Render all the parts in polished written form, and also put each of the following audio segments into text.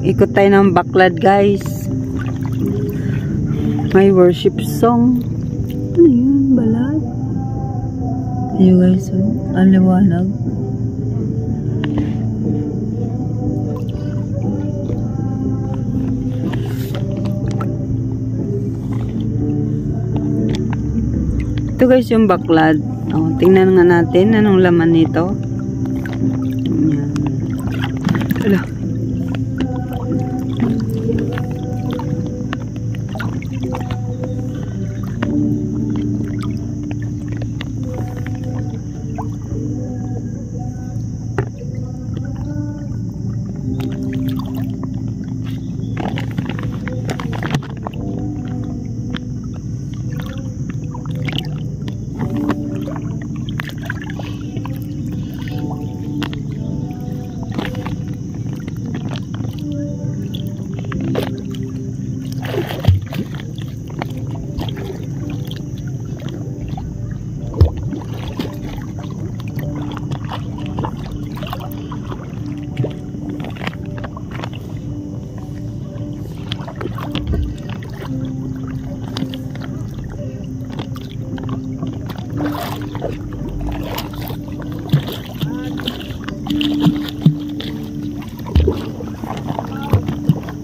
Mag-ikot tayo ng Baklad, guys. May worship song. Ano yun? Balad? Ayun guys, ang liwanag. Ito guys yung Baklad. Tingnan nga natin anong laman nito. Ayan. Ala.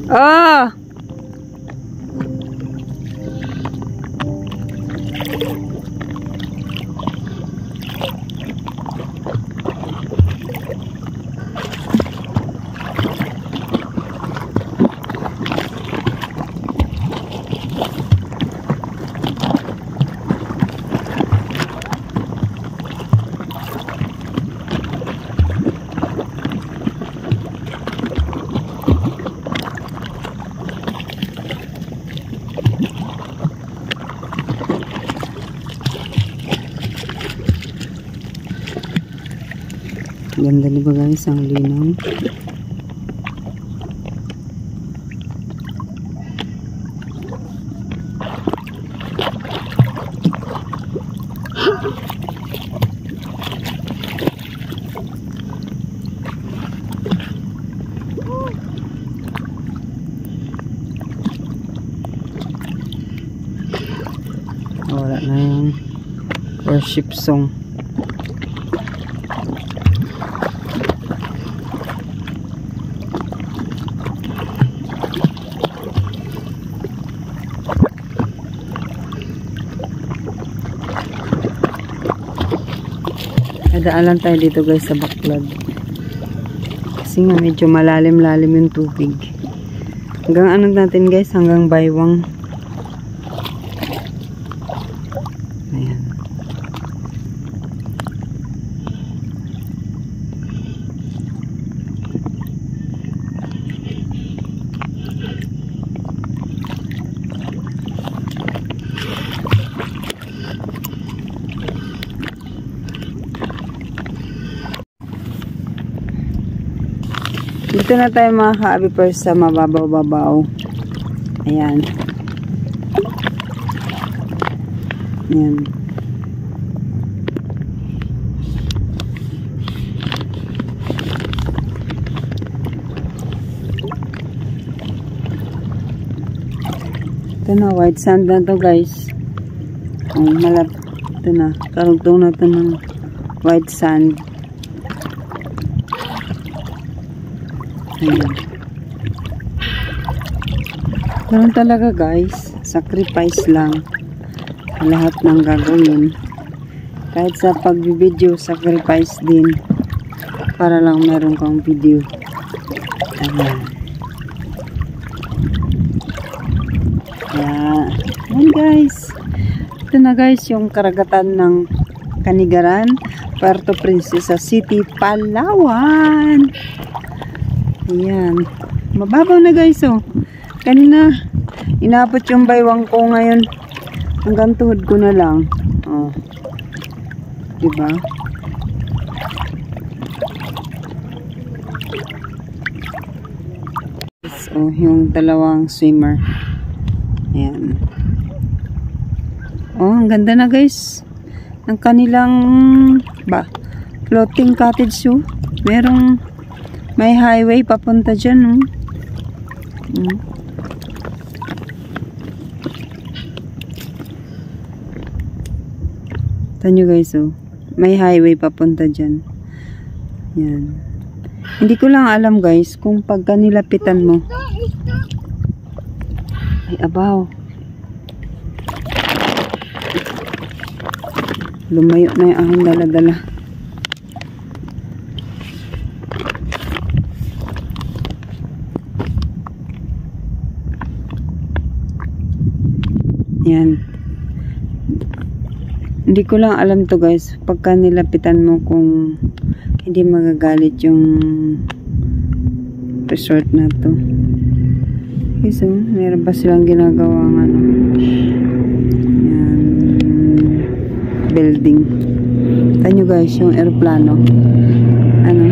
Oh! Ganda di ba guys, ang linaw. Wala na yung worship song. Daan tayo dito guys sa Baklad. Kasi nga medyo malalim-lalim yung tubig. Hanggang ano natin guys, hanggang Baywang. Ayan. Dito na tayo mga ka-abipers sa mababaw-babaw. Ayan. Ayan. Ito na, white sand na to guys. Ito na, karugtong na ito ng white sand. Ayan. Ganun talaga guys, sacrifice lang lahat ng gagawin. Kahit sa pag-video, sacrifice din para lang meron kang video. Ayan. Ayan guys, ito na guys yung karagatan ng Canigaran, Puerto Princesa City, Palawan. Ayan. Mababaw na guys oh. Kanina inabot yung baywang ko, ngayon hanggang tuhod ko na lang. Oh. Diba? So, yung dalawang swimmer. Ayan. Oh, ang ganda na guys. Ang kanilang floating cottage oh. May highway papunta dyan oh. Hmm. Tanyo guys, oh. May highway papunta dyan. Yan. Hindi ko lang alam guys kung pagka nilapitan mo. Ay, abaw. Lumayo na yung aking dala-dala. Yan. Hindi ko lang alam to guys. Pagka nilapitan mo kung hindi magagalit yung resort na to. Okay, so, meron ba silang ginagawang ano? Yan. Building. Tanyo guys, yung aeroplano. Ano?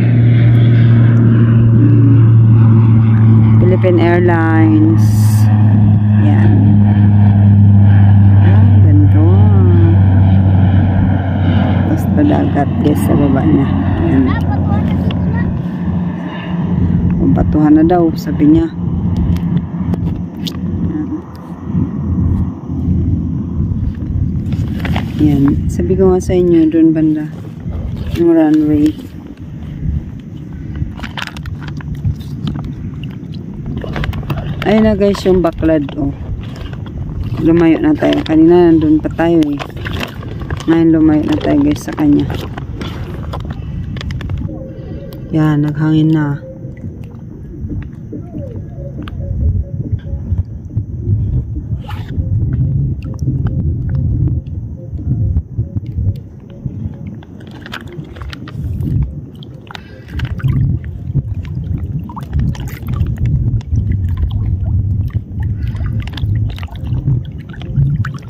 Philippine Airlines. Yan. Basta dagat guys sa baba niya. Ayan. Batuhan na daw sabi niya. Ayan. Sabi ko nga sa inyo doon banda yung runway. Ayun na guys yung baklad, oh. Lumayo na tayo. Kanina nandun pa tayo eh. Ngayon lumayo na tayo guys sa kanya. Yan, naghangin na.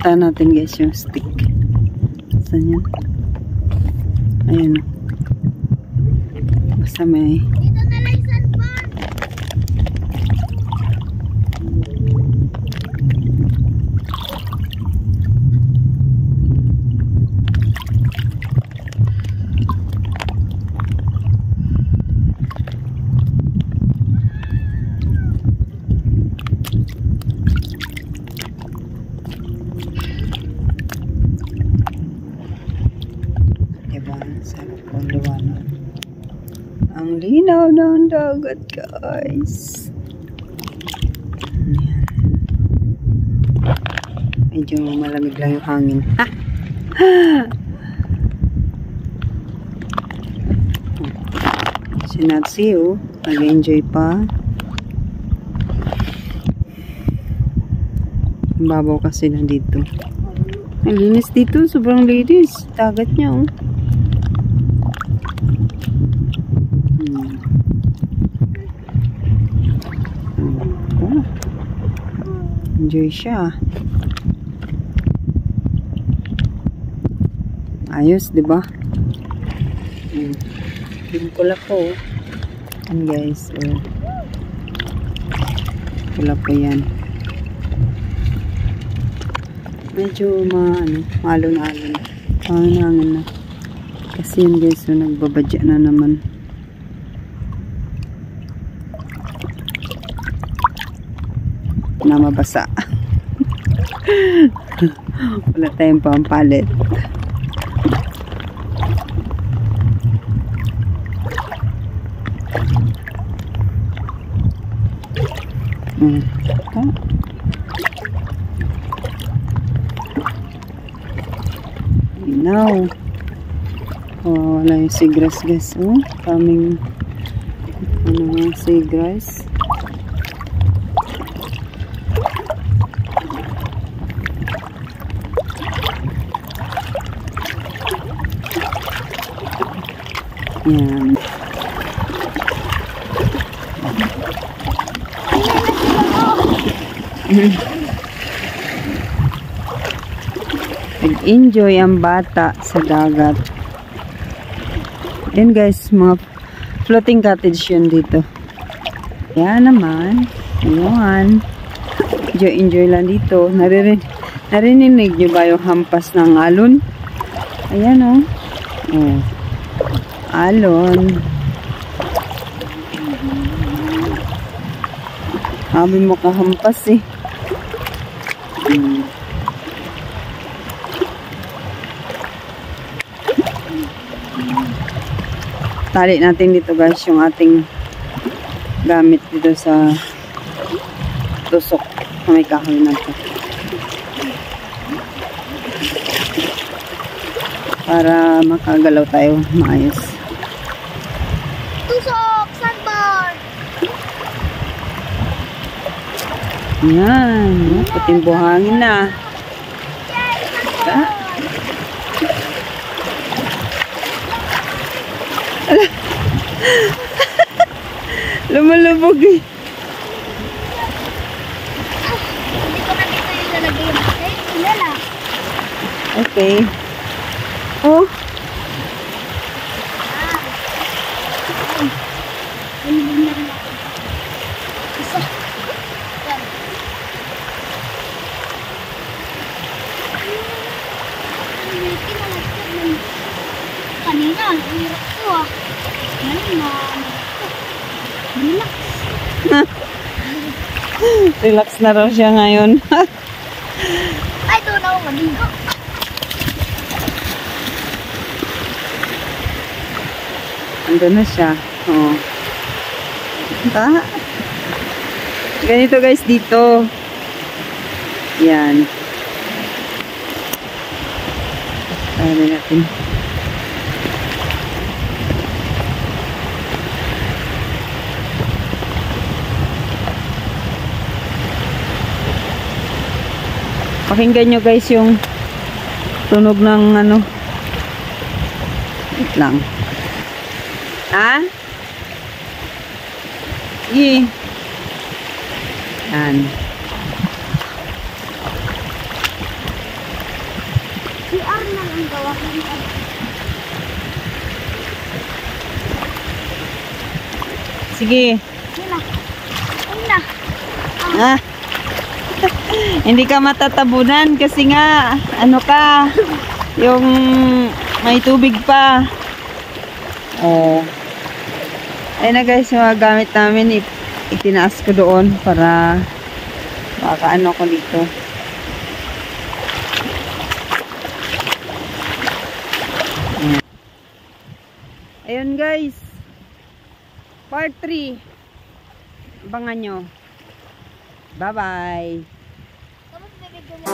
Taan natin guys yung stick. Saan yan? Ayan. Basta may dito na lang sa pan. sarap ng liwanag. Ang linaw ng dagat guys. Ayan. Medyo malamig lang yung hangin. Si Natsi, oh, nag-enjoy pa. Ang babaw kasi na dito. Ang linis dito, sobrang linis. Dagat niya, oh. Oh. Enjoy siya. Ayos, di ba? Yung pula po. Yan guys. Pula po yan. Medyo maalon-alon. Hangin na. Kasi yun guys, so, nagbabadya na naman. Na mabasa. Wala tayong pampalit. Now, oh, wala yung seagrass guys. Oh, kaming mga seagrass. Yan. Nag-enjoy ang bata sa dagat. Yan guys, mga floating cottage yun dito. Yan naman. Yan. Enjoy lang dito. Narinig nyo ba yung hampas ng alon? Ayan o. Oh. Alon. Sabi mo kahampas eh. Tali natin dito guys yung ating gamit dito sa tusok na may kahoy na to. Para makagalaw tayo maayos. Tusok! Sandboard! Yan. Puting buhangin na. Yay! Ah. Lumalubog eh. Hindi ko na dito yung lalagay natin. Ilala. Okay. Oh. Hindi na rin ako. Isa. Yan. Kinalagyan ng kanina. Ang hirap ko ah. Ngayon na. Relax. Relax na raw siya ngayon. Ay, doon ako maligo. Ando na siya. Oh. Ganito guys dito. Yan. Tara natin. Pakinggan nyo guys yung tunog ng ano. Wait lang. Ha? Sige. Yan. Si Arnal ang gawa ko. Sige. Yun na. Ayun na. Ah. Hindi ka matatabunan kasi nga ano ka yung may tubig pa. Oh. Ayun na guys, yung mga gamit namin itinaas ko doon para makaano ko dito. Ayun guys. Part 3. Abangan nyo. Bye-bye. Tapos bibigyan mo.